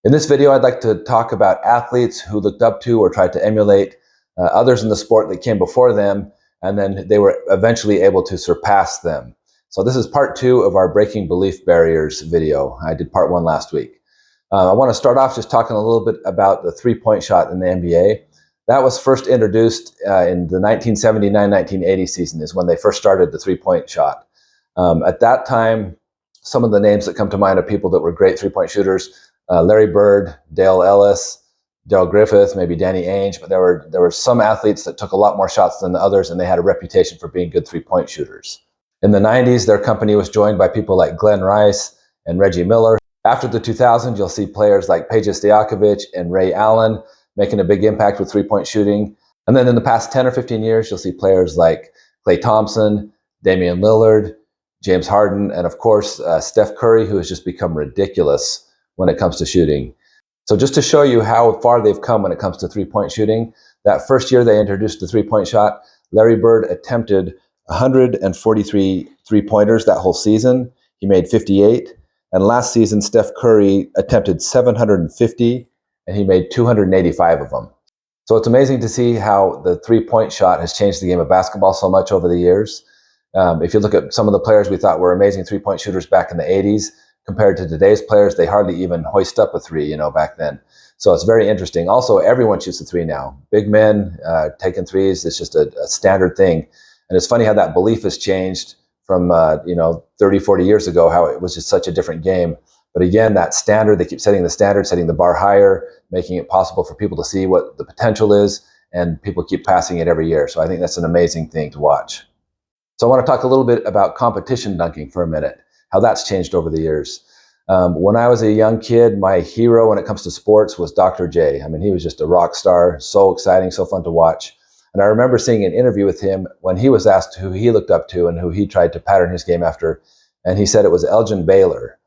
In this video, I'd like to talk about athletes who looked up to or tried to emulate others in the sport that came before them, and then they were eventually able to surpass them. So this is part 2 of our Breaking Belief Barriers video. I did part 1 last week. I want to start off just talking a little bit about the three-point shot in the NBA. That was first introduced in the 1979-1980 season is when they first started the three-point shot. At that time, some of the names that come to mind are people that were great three-point shooters. Larry Bird, Dale Ellis, Daryl Griffith, maybe Danny Ainge, but there were some athletes that took a lot more shots than the others, and they had a reputation for being good three-point shooters. In the 90s, their company was joined by people like Glenn Rice and Reggie Miller. After the 2000s, you'll see players like Peja Stojakovic and Ray Allen making a big impact with three-point shooting. And then in the past 10 or 15 years, you'll see players like Klay Thompson, Damian Lillard, James Harden, and of course, Steph Curry, who has just become ridiculous when it comes to shooting. So just to show you how far they've come when it comes to three-point shooting, that first year they introduced the three-point shot, Larry Bird attempted 143 three-pointers that whole season. He made 58. And last season, Steph Curry attempted 750, and he made 285 of them. So it's amazing to see how the three-point shot has changed the game of basketball so much over the years. If you look at some of the players we thought were amazing three-point shooters back in the 80s, compared to today's players, they hardly even hoist up a three, back then. So it's very interesting. Also, everyone shoots a three now. Big men taking threes, it's just a standard thing. And it's funny how that belief has changed from 30, 40 years ago, how it was just such a different game. But again, that standard, they keep setting the standard, setting the bar higher, making it possible for people to see what the potential is, and people keep passing it every year. So I think that's an amazing thing to watch. So I want to talk a little bit about competition dunking for a minute, how that's changed over the years. When I was a young kid, my hero when it comes to sports was Dr. J. I mean, he was just a rock star, so exciting, so fun to watch. And I remember seeing an interview with him when he was asked who he looked up to and who he tried to pattern his game after. And he said it was Elgin Baylor.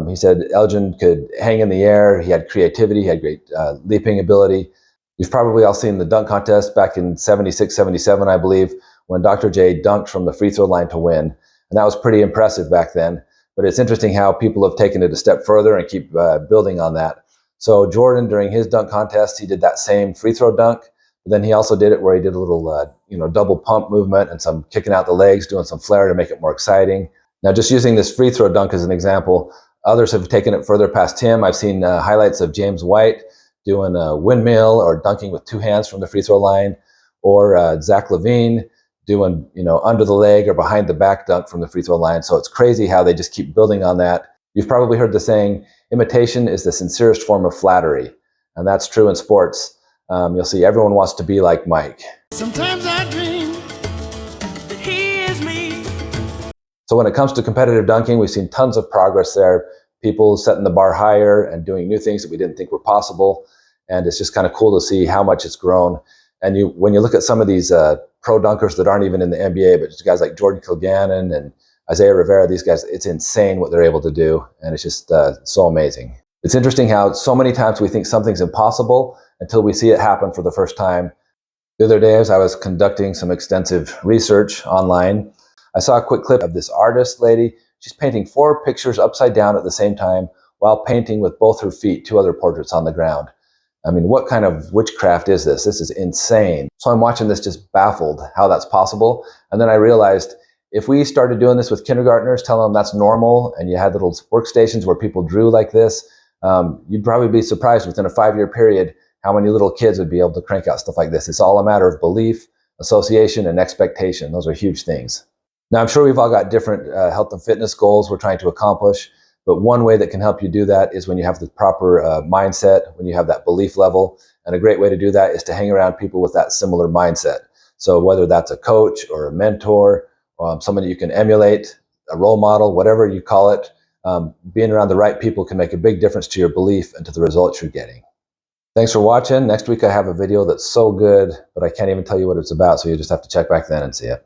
He said Elgin could hang in the air. He had creativity. He had great leaping ability. You've probably all seen the dunk contest back in 76, 77, I believe, when Dr. J dunked from the free throw line to win. And that was pretty impressive back then. But it's interesting how people have taken it a step further and keep building on that. So Jordan, during his dunk contest, he did that same free throw dunk. But then he also did it where he did a little double pump movement and some kicking out the legs, doing some flair to make it more exciting. Now, just using this free throw dunk as an example, others have taken it further past him. I've seen highlights of James White doing a windmill or dunking with two hands from the free throw line, or Zach LaVine doing, under the leg or behind the back dunk from the free throw line. So it's crazy how they just keep building on that. You've probably heard the saying, imitation is the sincerest form of flattery. And that's true in sports. You'll see everyone wants to be like Mike. Sometimes I dream that he is me. So when it comes to competitive dunking, we've seen tons of progress there. People setting the bar higher and doing new things that we didn't think were possible. And it's just kind of cool to see how much it's grown. And when you look at some of these pro dunkers that aren't even in the NBA, but just guys like Jordan Kilgannon and Isaiah Rivera, these guys, it's insane what they're able to do. And it's just so amazing. It's interesting how so many times we think something's impossible until we see it happen for the first time. The other day, as I was conducting some extensive research online, I saw a quick clip of this artist lady. She's painting 4 pictures upside down at the same time while painting with both her feet 2 other portraits on the ground. I mean, what kind of witchcraft is this? This is insane. So I'm watching this just baffled how that's possible. And then I realized if we started doing this with kindergartners, telling them that's normal, and you had little workstations where people drew like this, you'd probably be surprised within a 5-year period how many little kids would be able to crank out stuff like this. It's all a matter of belief, association, and expectation. Those are huge things. Now, I'm sure we've all got different health and fitness goals we're trying to accomplish, but one way that can help you do that is when you have the proper mindset, when you have that belief level. And a great way to do that is to hang around people with that similar mindset. So whether that's a coach or a mentor, somebody you can emulate, a role model, whatever you call it, being around the right people can make a big difference to your belief and to the results you're getting. Thanks for watching. Next week I have a video that's so good, but I can't even tell you what it's about, so you just have to check back then and see it.